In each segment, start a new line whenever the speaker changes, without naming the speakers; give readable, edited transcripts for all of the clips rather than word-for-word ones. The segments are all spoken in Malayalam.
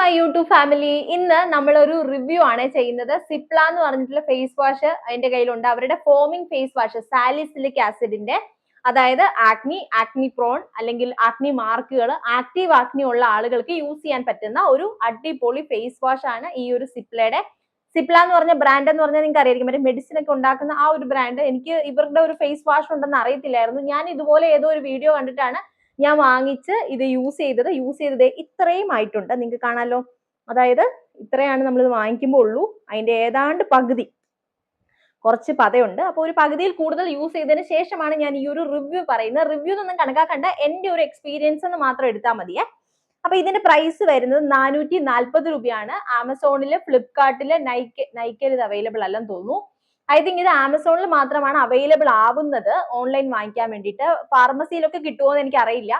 Hi YouTube family. ഇന്ന് നമ്മളൊരു റിവ്യൂ ആണ് ചെയ്യുന്നത്. സിപ്ല എന്ന് പറഞ്ഞിട്ടുള്ള ഫേസ് വാഷ് എന്റെ കയ്യിലുണ്ട്. അവരുടെ ഫോമിംഗ് ഫേസ് വാഷ് സാലിസിലിക് ആസിഡിന്റെ, അതായത് ആക്നി പ്രോൺ അല്ലെങ്കിൽ ആക്നി മാർക്കുകൾ, ആക്റ്റീവ് ആക്നി ഉള്ള ആളുകൾക്ക് യൂസ് ചെയ്യാൻ പറ്റുന്ന ഒരു അടിപൊളി ഫേസ് വാഷ് ആണ് ഈ ഒരു സിപ്ലയുടെ. സിപ്ല എന്ന് പറഞ്ഞ ബ്രാൻഡ് എന്ന് പറഞ്ഞാൽ നിങ്ങൾക്ക് അറിയായിരിക്കും, മറ്റേ മെഡിസിൻ ഒക്കെ ഉണ്ടാക്കുന്ന ആ ഒരു ബ്രാൻഡ്. എനിക്ക് ഇവരുടെ ഒരു ഫേസ് വാഷ് ഉണ്ടെന്ന് അറിയത്തില്ലായിരുന്നു. ഞാൻ ഇതുപോലെ ഏതോ ഒരു വീഡിയോ കണ്ടിട്ടാണ് ഞാൻ വാങ്ങിച്ച് ഇത് യൂസ് ചെയ്തത് ഇത്രയും ആയിട്ടുണ്ട്. നിങ്ങൾക്ക് കാണാലോ, അതായത് ഇത്രയാണ് നമ്മളിത് വാങ്ങിക്കുമ്പോൾ ഉള്ളൂ. അതിന്റെ ഏതാണ്ട് പകുതി, കുറച്ച് പതയുണ്ട്. അപ്പോൾ ഒരു പകുതിയിൽ കൂടുതൽ യൂസ് ചെയ്തതിന് ശേഷമാണ് ഞാൻ ഈ ഒരു റിവ്യൂ പറയുന്നത്. റിവ്യൂ ഒന്നും കണക്കാക്കണ്ട, എന്റെ ഒരു എക്സ്പീരിയൻസ് എന്ന് മാത്രം എടുത്താൽ മതിയേ. അപ്പൊ ഇതിന്റെ പ്രൈസ് വരുന്നത് 440 രൂപയാണ്. ആമസോണില്, ഫ്ലിപ്കാർട്ടില്, നൈക്കയിൽ ഇത് അവൈലബിൾ അല്ലെന്ന് തോന്നുന്നു. ഐ തിങ്ക് ഇത് ആമസോണിൽ മാത്രമാണ് അവൈലബിൾ ആവുന്നത് ഓൺലൈൻ വാങ്ങിക്കാൻ വേണ്ടിയിട്ട്. ഫാർമസിയിലൊക്കെ കിട്ടുമോ എന്ന് എനിക്ക് അറിയില്ല.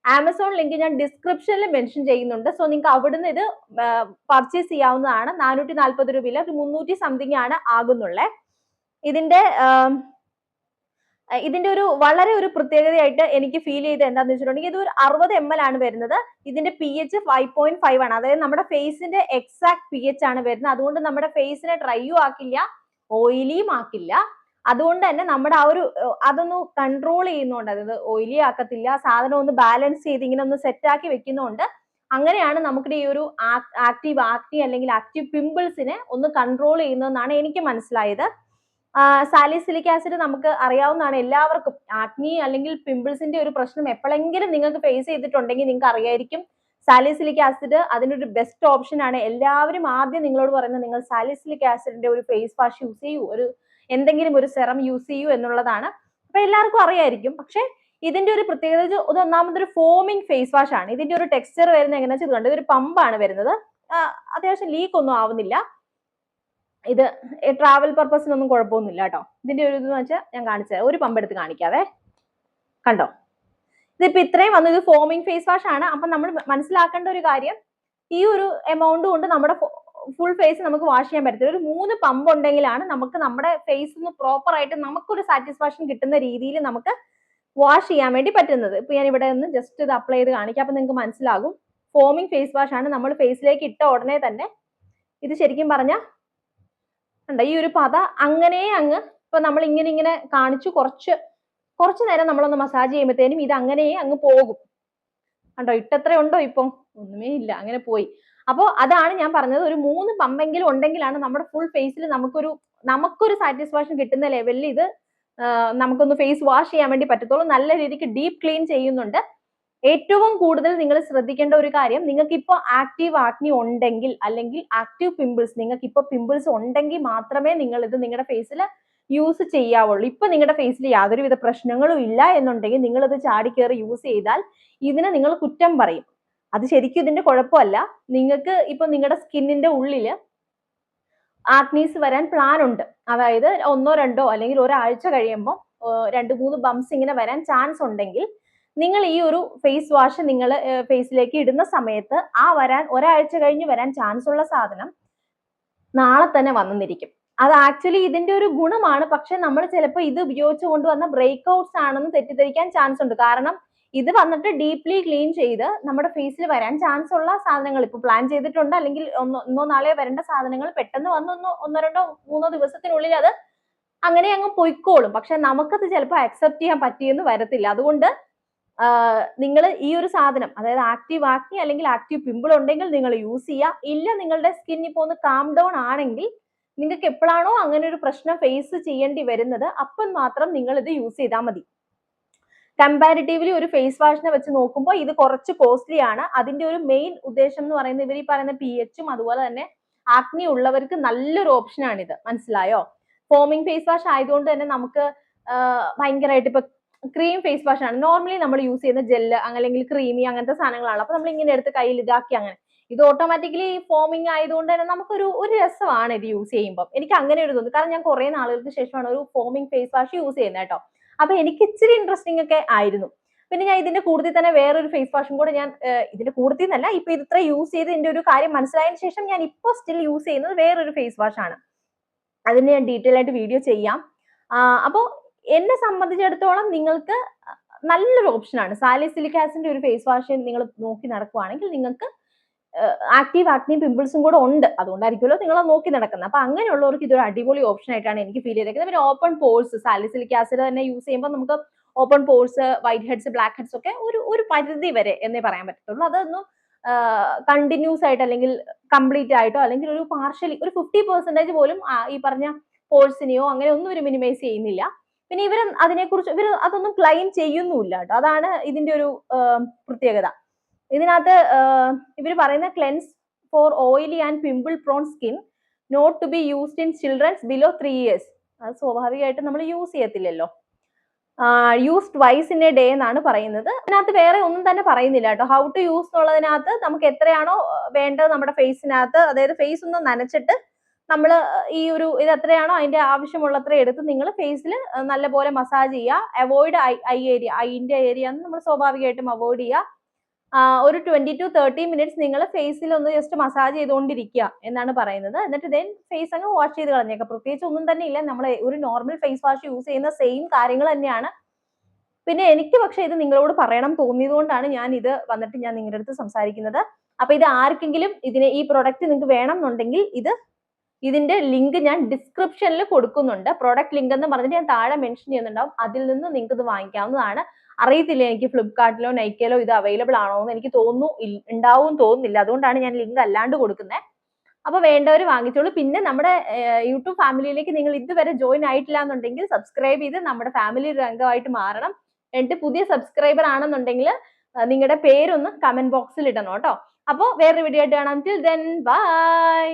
ആമസോൺ ലിങ്ക് ഞാൻ ഡിസ്ക്രിപ്ഷനിൽ മെൻഷൻ ചെയ്യുന്നുണ്ട്. സോ നിങ്ങൾക്ക് അവിടുന്ന് ഇത് പർച്ചേസ് ചെയ്യാവുന്നതാണ്. 440 രൂപയിൽ 300 സംതിങ് ആണ് ആകുന്നുള്ളത്. ഇതിന്റെ ഒരു വളരെ ഒരു പ്രത്യേകതയായിട്ട് എനിക്ക് ഫീൽ ചെയ്ത് എന്താണെന്ന് വെച്ചിട്ടുണ്ടെങ്കിൽ, ഇത് ഒരു 60 ml ആണ് വരുന്നത്. ഇതിന്റെ pH 5.5 ആണ്. അതായത് നമ്മുടെ ഫേസിന്റെ എക്സാക്ട് pH ആണ് വരുന്നത്. അതുകൊണ്ട് നമ്മുടെ ഫേസിനെ ഡ്രൈയും ആക്കില്ല, ഓയിലിയും ആക്കില്ല. അതുകൊണ്ട് തന്നെ നമ്മുടെ ആ ഒരു അതൊന്ന് കൺട്രോൾ ചെയ്യുന്നുണ്ട്. അതായത് ഓയിലി ആക്കത്തില്ല, സാധനം ഒന്ന് ബാലൻസ് ചെയ്ത് ഇങ്ങനെ ഒന്ന് സെറ്റ് ആക്കി വെക്കുന്നുണ്ട്. അങ്ങനെയാണ് നമുക്ക് ഈ ഒരു ആക്റ്റീവ് ആക്നി അല്ലെങ്കിൽ ആക്റ്റീവ് പിമ്പിൾസിനെ ഒന്ന് കൺട്രോൾ ചെയ്യുന്നതെന്നാണ് എനിക്ക് മനസ്സിലായത്. സാലിസിലിക് ആസിഡ് നമുക്ക് അറിയാവുന്നതാണ് എല്ലാവർക്കും. ആക്നി അല്ലെങ്കിൽ പിമ്പിൾസിന്റെ ഒരു പ്രശ്നം എപ്പോഴെങ്കിലും നിങ്ങൾക്ക് ഫേസ് ചെയ്തിട്ടുണ്ടെങ്കിൽ നിങ്ങൾക്ക് അറിയായിരിക്കും. സാലിസിലിക് ആസിഡ് അതിനൊരു ബെസ്റ്റ് ഓപ്ഷൻ ആണ്. എല്ലാവരും ആദ്യം നിങ്ങളോട് പറയുന്നത് നിങ്ങൾ സാലിസിലിക് ആസിഡിന്റെ ഒരു ഫേസ് വാഷ് യൂസ് ചെയ്യൂ, എന്തെങ്കിലും ഒരു സെറം യൂസ് ചെയ്യൂ എന്നുള്ളതാണ്. അപ്പൊ എല്ലാവർക്കും അറിയായിരിക്കും. പക്ഷെ ഇതിന്റെ ഒരു പ്രത്യേകത, ഇത് ഒന്നാമതൊരു ഫോമിംഗ് ഫേസ് വാഷ് ആണ്. ഇതിന്റെ ഒരു ടെക്സ്ചർ വരുന്നത് എങ്ങനെയാ വെച്ചാൽ, ഇതൊരു പമ്പാണ് വരുന്നത്. അത്യാവശ്യം ലീക്ക് ഒന്നും ആവുന്നില്ല. ഇത് ട്രാവൽ പർപ്പസിനൊന്നും കുഴപ്പമൊന്നുമില്ല കേട്ടോ. ഇതിന്റെ ഒരു ഇതെന്ന് വെച്ചാൽ ഞാൻ കാണിച്ചത്, ഒരു പമ്പ് എടുത്ത് കാണിക്കാവേ. കണ്ടോ, ഇതിപ്പോ ഇത്രയും വന്നു. ഇത് ഫോമിംഗ് ഫേസ് വാഷ് ആണ്. അപ്പൊ നമ്മൾ മനസ്സിലാക്കേണ്ട ഒരു കാര്യം, ഈ ഒരു എമൗണ്ട് കൊണ്ട് നമ്മുടെ ഫുൾ ഫേസ് നമുക്ക് വാഷ് ചെയ്യാൻ പറ്റത്തില്ല. ഒരു 3 പമ്പ് ഉണ്ടെങ്കിലാണ് നമുക്ക് നമ്മുടെ ഫേസ് ഒന്ന് പ്രോപ്പർ ആയിട്ട് നമുക്കൊരു സാറ്റിസ്ഫാക്ഷൻ കിട്ടുന്ന രീതിയിൽ നമുക്ക് വാഷ് ചെയ്യാൻ വേണ്ടി പറ്റുന്നത്. ഇപ്പൊ ഞാൻ ഇവിടെ നിന്ന് ജസ്റ്റ് ഇത് അപ്ലൈ ചെയ്ത് കാണിക്കാം. അപ്പൊ നിങ്ങൾക്ക് മനസ്സിലാകും. ഫോമിംഗ് ഫേസ് വാഷ് ആണ്. നമ്മൾ ഫേസിലേക്ക് ഇട്ട ഉടനെ തന്നെ ഇത് ശരിക്കും പറഞ്ഞാൽ ഉണ്ട്, ഈ ഒരു പത അങ്ങനെ അങ്ങ് ഇപ്പൊ നമ്മൾ ഇങ്ങനെ കാണിച്ചു കുറച്ച് നേരം നമ്മളൊന്ന് മസാജ് ചെയ്യുമ്പോഴത്തേനും ഇത് അങ്ങനെ അങ്ങ് പോകും. കണ്ടോ, ഇട്ടത്ര ഉണ്ടോ? ഇപ്പൊ ഒന്നുമേ ഇല്ല, അങ്ങനെ പോയി. അപ്പോൾ അതാണ് ഞാൻ പറഞ്ഞത്, ഒരു 3 പമ്പെങ്കിലും ഉണ്ടെങ്കിലാണ് നമ്മുടെ ഫുൾ ഫേസിൽ നമുക്കൊരു സാറ്റിസ്ഫാക്ഷൻ കിട്ടുന്ന ലെവലിൽ ഇത് നമുക്കൊന്ന് ഫേസ് വാഷ് ചെയ്യാൻ വേണ്ടി പറ്റത്തുള്ളൂ. നല്ല രീതിക്ക് ഡീപ്പ് ക്ലീൻ ചെയ്യുന്നുണ്ട്. ഏറ്റവും കൂടുതൽ നിങ്ങൾ ശ്രദ്ധിക്കേണ്ട ഒരു കാര്യം, നിങ്ങൾക്ക് ഇപ്പോൾ ആക്റ്റീവ് ആക്നി ഉണ്ടെങ്കിൽ അല്ലെങ്കിൽ ആക്റ്റീവ് പിമ്പിൾസ്, നിങ്ങൾക്ക് ഇപ്പോൾ പിമ്പിൾസ് ഉണ്ടെങ്കിൽ മാത്രമേ നിങ്ങൾ ഇത് നിങ്ങളുടെ ഫേസിൽ യൂസ് ചെയ്യാവുള്ളൂ. ഇപ്പൊ നിങ്ങളുടെ ഫേസിൽ യാതൊരുവിധ പ്രശ്നങ്ങളും ഇല്ല എന്നുണ്ടെങ്കിൽ നിങ്ങൾ ഇത് ചാടിക്കേറി യൂസ് ചെയ്താൽ ഇതിനെ നിങ്ങൾ കുറ്റം പറയും. അത് ശരിക്കും ഇതിന്റെ കുഴപ്പമല്ല. നിങ്ങൾക്ക് ഇപ്പൊ നിങ്ങളുടെ സ്കിന്നിന്റെ ഉള്ളില് ആക്നീസ് വരാൻ പ്ലാൻ ഉണ്ട്. അതായത് 1 2 അല്ലെങ്കിൽ ഒരാഴ്ച കഴിയുമ്പോൾ 2-3 ബംസ് ഇങ്ങനെ വരാൻ ചാൻസ് ഉണ്ടെങ്കിൽ, നിങ്ങൾ ഈ ഒരു ഫേസ് വാഷ് നിങ്ങൾ ഫേസിലേക്ക് ഇടുന്ന സമയത്ത് ഒരാഴ്ച കഴിഞ്ഞ് വരാൻ ചാൻസ് ഉള്ള സാധനം നാളെ തന്നെ വന്നിരിക്കും. അത് ആക്ച്വലി ഇതിന്റെ ഒരു ഗുണമാണ്. പക്ഷെ നമ്മൾ ചിലപ്പോൾ ഇത് ഉപയോഗിച്ച് കൊണ്ടുവന്ന ബ്രേക്ക് ഔട്ട്സ് ആണെന്ന് തെറ്റിദ്ധരിക്കാൻ ചാൻസ് ഉണ്ട്. കാരണം ഇത് വന്നിട്ട് ഡീപ്ലി ക്ലീൻ ചെയ്ത് നമ്മുടെ ഫേസിൽ വരാൻ ചാൻസ് ഉള്ള സാധനങ്ങൾ ഇപ്പൊ പ്ലാൻ ചെയ്തിട്ടുണ്ട്, അല്ലെങ്കിൽ ഒന്നോ നാളെയോ വരേണ്ട സാധനങ്ങൾ പെട്ടെന്ന് വന്ന് 1 2 3 ദിവസത്തിനുള്ളിൽ അത് അങ്ങനെ അങ്ങ് പൊയ്ക്കോളും. പക്ഷെ നമുക്കത് ചിലപ്പോൾ അക്സെപ്റ്റ് ചെയ്യാൻ പറ്റിയെന്ന് വരത്തില്ല. അതുകൊണ്ട് നിങ്ങൾ ഈ ഒരു സാധനം, അതായത് ആക്റ്റീവ് ആക്നി അല്ലെങ്കിൽ ആക്റ്റീവ് പിമ്പിൾ ഉണ്ടെങ്കിൽ നിങ്ങൾ യൂസ് ചെയ്യുക. ഇല്ല, നിങ്ങളുടെ സ്കിൻ ഇപ്പോൾ ഒന്ന് കാം ഡൗൺ ആണെങ്കിൽ, നിങ്ങൾക്ക് എപ്പോഴാണോ അങ്ങനെ ഒരു പ്രശ്നം ഫേസ് ചെയ്യേണ്ടി വരുന്നത് അപ്പം മാത്രം നിങ്ങൾ ഇത് യൂസ് ചെയ്താൽ മതി. കമ്പാരിറ്റീവ്ലി ഒരു ഫേസ് വാഷിനെ വെച്ച് നോക്കുമ്പോൾ ഇത് കുറച്ച് കോസ്റ്റ്ലി ആണ്. അതിന്റെ ഒരു മെയിൻ ഉദ്ദേശം എന്ന് പറയുന്നത്, ഇവർ ഈ പറയുന്ന pH അതുപോലെ തന്നെ ആക്നി ഉള്ളവർക്ക് നല്ലൊരു ഓപ്ഷൻ ആണിത്. മനസ്സിലായോ? ഫോമിംഗ് ഫേസ് വാഷ് ആയതുകൊണ്ട് തന്നെ നമുക്ക് ഭയങ്കരമായിട്ട് ഇപ്പൊ ക്രീം ഫേസ് വാഷ് ആണ് നോർമലി നമ്മൾ യൂസ് ചെയ്യുന്ന ജെല്ല് അല്ലെങ്കിൽ ക്രീമി അങ്ങനത്തെ സാധനങ്ങളാണ്. അപ്പൊ നമ്മൾ ഇങ്ങനെ എടുത്ത് കയ്യിൽ ഇതാക്കി അങ്ങനെ. ഇത് ഓട്ടോമാറ്റിക്കലി ഫോമിംഗ് ആയതുകൊണ്ട് തന്നെ നമുക്കൊരു രസമാണ് ഇത് യൂസ് ചെയ്യുമ്പോൾ. എനിക്ക് അങ്ങനെ ഒരു തോന്നുന്നു. കാരണം ഞാൻ കുറെ നാളുകൾക്ക് ശേഷമാണ് ഒരു ഫോമിംഗ് ഫേസ് വാഷ് യൂസ് ചെയ്യുന്നത് കേട്ടോ. അപ്പൊ എനിക്ക് ഇച്ചിരി ഇൻട്രസ്റ്റിംഗ് ഒക്കെ ആയിരുന്നു. പിന്നെ ഞാൻ ഇതിന്റെ കൂടുതൽ തന്നെ വേറൊരു ഫേസ് വാഷും കൂടെ ഞാൻ ഇതിന്റെ കൂടുതൽ എന്നല്ല, ഇപ്പൊ ഇത് ഇത്ര യൂസ് ചെയ്ത് ഇതിന്റെ ഒരു കാര്യം മനസ്സിലായതിനു ശേഷം ഞാൻ ഇപ്പോൾ സ്റ്റിൽ യൂസ് ചെയ്യുന്നത് വേറൊരു ഫേസ് വാഷ് ആണ്. അതിന് ഞാൻ ഡീറ്റെയിൽ ആയിട്ട് വീഡിയോ ചെയ്യാം. അപ്പോൾ എന്നെ സംബന്ധിച്ചിടത്തോളം നിങ്ങൾക്ക് നല്ലൊരു ഓപ്ഷനാണ് സാലിസിലിക് ആസിഡിന്റെ ഒരു ഫേസ് വാഷ് നിങ്ങൾ നോക്കി നടക്കുവാണെങ്കിൽ നിങ്ങൾക്ക് ആക്റ്റീവ് ആക്നി പിമ്പിൾസും കൂടെ ഉണ്ട്. അതുകൊണ്ടായിരിക്കുമല്ലോ നിങ്ങൾ നോക്കി നടക്കുന്നത്. അപ്പൊ അങ്ങനെയുള്ളവർക്ക് ഇതൊരു അടിപൊളി ഓപ്ഷൻ ആയിട്ടാണ് എനിക്ക് ഫീൽ ചെയ്തേക്കുന്നത്. പിന്നെ ഓപ്പൺ പോഴ്സ്, സാലിസിലിക് ആസിഡ് തന്നെ യൂസ് ചെയ്യുമ്പോൾ നമുക്ക് open pores, whiteheads, blackheads ഒക്കെ ഒരു പരിധി വരെ എന്നേ പറയാൻ പറ്റത്തുള്ളൂ. അതൊന്നും കണ്ടിന്യൂസ് ആയിട്ട് അല്ലെങ്കിൽ കംപ്ലീറ്റ് ആയിട്ടോ അല്ലെങ്കിൽ ഒരു പാർഷ്യലി ഒരു 50% പോലും ഈ പറഞ്ഞ പോഴ്സിനെയോ അങ്ങനെ ഒന്നും ഒരു മിനിമൈസ് ചെയ്യുന്നില്ല. പിന്നെ ഇവർ അതൊന്നും ക്ലെയിം ചെയ്യുന്നുമില്ല കേട്ടോ. അതാണ് ഇതിന്റെ ഒരു പ്രത്യേകത. ഇതിനകത്ത് ഇവർ പറയുന്ന cleanse for oily and pimple prone skin not to be used in childrens below 3 years. അത് സ്വാഭാവികമായിട്ട് നമ്മൾ യൂസ് ചെയ്യത്തില്ലല്ലോ. Use twice in a day എന്നാണ് പറയുന്നത്. അതിനകത്ത് വേറെ ഒന്നും തന്നെ പറയുന്നില്ല കേട്ടോ. ഹൗ ടു യൂസ് എന്നുള്ളതിനകത്ത് നമുക്ക് എത്രയാണോ വേണ്ടത് നമ്മുടെ ഫേസിനകത്ത്, അതായത് ഫേസ് ഒന്ന് നനച്ചിട്ട് നമ്മൾ ഈ ഒരു ഇത് എത്രയാണോ അതിന്റെ ആവശ്യമുള്ളത്ര എടുത്ത് നിങ്ങൾ ഫേസിൽ നല്ലപോലെ മസാജ് ചെയ്യുക. അവോയ്ഡ് ഐ ഏരിയ, ഐന്റെ ഏരിയ നമ്മൾ സ്വാഭാവികമായിട്ടും അവോയ്ഡ് ചെയ്യുക. ഒരു 20 to 30 minutes നിങ്ങൾ ഫേസിൽ ഒന്ന് ജസ്റ്റ് മസാജ് ചെയ്തുകൊണ്ടിരിക്കുക എന്നാണ് പറയുന്നത്. എന്നിട്ട് ദെൻ ഫേസ് അങ്ങ് വാഷ് ചെയ്ത് കളഞ്ഞേക്കുക. പ്രത്യേകിച്ച് ഒന്നും തന്നെ ഇല്ല. നമ്മൾ ഒരു നോർമൽ ഫേസ് വാഷ് യൂസ് ചെയ്യുന്ന സെയിം കാര്യങ്ങൾ തന്നെയാണ്. പിന്നെ എനിക്ക് പക്ഷേ ഇത് നിങ്ങളോട് പറയണം തോന്നിയത് കൊണ്ടാണ് ഞാൻ വന്നിട്ട് ഞാൻ നിങ്ങളുടെ അടുത്ത് സംസാരിക്കുന്നത്. അപ്പൊ ഇത് ആർക്കെങ്കിലും ഈ പ്രൊഡക്റ്റ് നിങ്ങൾക്ക് വേണം എന്നുണ്ടെങ്കിൽ ഇതിന്റെ ലിങ്ക് ഞാൻ ഡിസ്ക്രിപ്ഷനിൽ കൊടുക്കുന്നുണ്ട്. പ്രൊഡക്റ്റ് ലിങ്ക് എന്ന് പറഞ്ഞിട്ട് ഞാൻ താഴെ മെൻഷൻ ചെയ്യുന്നുണ്ടാവും. അതിൽ നിന്ന് നിങ്ങൾക്ക് ഇത് വാങ്ങിക്കാവുന്നതാണ്. അറിയത്തില്ല എനിക്ക് ഫ്ലിപ്കാർട്ടിലോ നൈക്കയിലോ ഇത് അവൈലബിൾ ആണോ എന്ന് എനിക്ക് തോന്നുന്നു, ഉണ്ടാവും തോന്നുന്നില്ല. അതുകൊണ്ടാണ് ഞാൻ ലിങ്ക് അല്ലാണ്ട് കൊടുക്കുന്നത്. അപ്പൊ വേണ്ടവർ വാങ്ങിച്ചോളൂ. പിന്നെ നമ്മുടെ യൂട്യൂബ് ഫാമിലിയിലേക്ക് നിങ്ങൾ ഇതുവരെ ജോയിൻ ആയിട്ടില്ല എന്നുണ്ടെങ്കിൽ സബ്സ്ക്രൈബ് ചെയ്ത് നമ്മുടെ ഫാമിലി ഒരു അംഗമായിട്ട് മാറണം. എന്നിട്ട് പുതിയ സബ്സ്ക്രൈബർ ആണെന്നുണ്ടെങ്കിൽ നിങ്ങളുടെ പേരൊന്ന് കമന്റ് ബോക്സിൽ ഇടണം കേട്ടോ. അപ്പോൾ വേറൊരു വീഡിയോ ആയിട്ട് കാണാം. Till then bye.